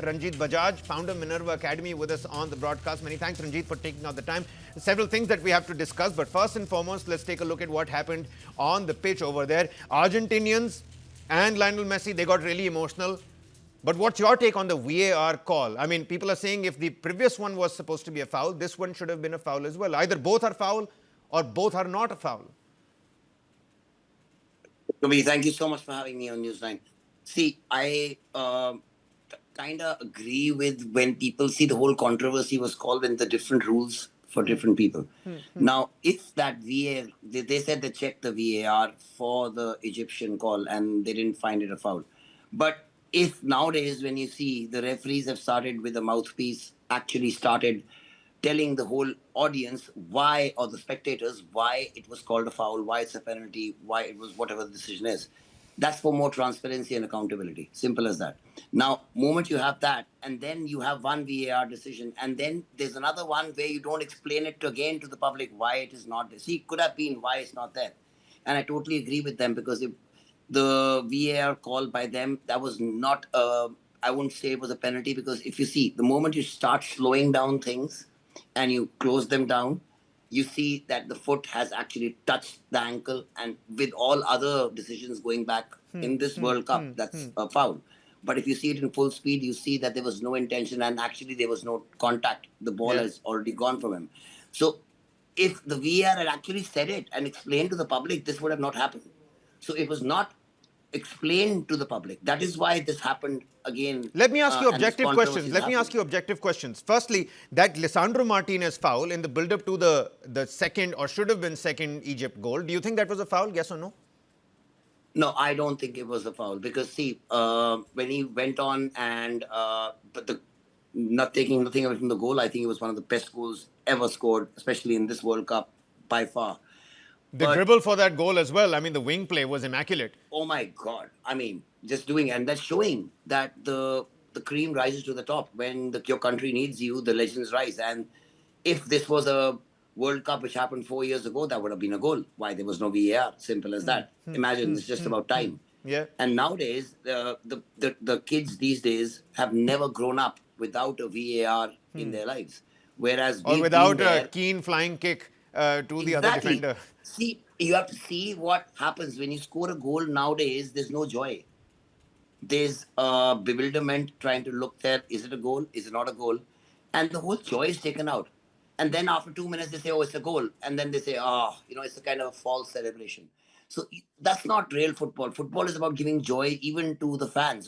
Ranjit Bajaj, founder Minerva Academy, with us on the broadcast. Many thanks, Ranjit, for taking out the time. Several things that we have to discuss, but first and foremost, let's take a look at what happened on the pitch over there. Argentinians and Lionel Messi, they got really emotional. But what's your take on the VAR call? I mean, people are saying if the previous one was supposed to be a foul, this one should have been a foul as well. Either both are foul or both are not a foul. Toby, thank you so much for having me on Newsline. See, I kind of agree with when people see the whole controversy was called in the different rules for different people. Now, if that VAR, they said they checked the VAR for the Egyptian call and they didn't find it a foul. But if nowadays, when you see the referees have started with a mouthpiece, actually started telling the whole audience why, or the spectators, why it was called a foul, why it's a penalty, why it was whatever the decision is. That's for more transparency and accountability. Simple as that. Now, moment you have that, and then you have one VAR decision, and then there's another one where you don't explain it again to the public why it is not there. See, it could have been why it's not there. And I totally agree with them, because if the VAR call by them, that was not, I wouldn't say it was a penalty, because if you see, the moment you start slowing down things and you close them down, you see that the foot has actually touched the ankle, and with all other decisions going back in this World Cup, that's a foul. But if you see it in full speed, you see that there was no intention, and actually there was no contact. The ball has already gone from him. So if the VAR had actually said it and explained to the public, this would have not happened. So it was not explained to the public. That is why this happened again. Let me ask you and this objective controversy questions. Firstly, that Lisandro Martinez foul in the build-up to the second, or should have been second, Egypt goal, do you think that was a foul, yes or no? No, I don't think it was a foul, because see, when he went on and but not taking nothing away from the goal, I think it was one of the best goals ever scored, especially in this World Cup by far. The dribble for that goal as well. I mean, the wing play was immaculate. Oh my God! I mean, just doing, and that's showing that the cream rises to the top. When your country needs you, the legends rise. And if this was a World Cup which happened 4 years ago, that would have been a goal. Why? There was no VAR. Simple as that. Imagine, it's just about time. Yeah. And nowadays, the kids these days have never grown up without a VAR in their lives. Whereas Or without a keen flying kick to the other defender. See, you have to see what happens when you score a goal nowadays. There's no joy. There's bewilderment trying to look there. Is it a goal? Is it not a goal? And the whole joy is taken out. And then after 2 minutes, they say, oh, it's a goal. And then they say, it's a kind of false celebration. So that's not real football. Football is about giving joy even to the fans.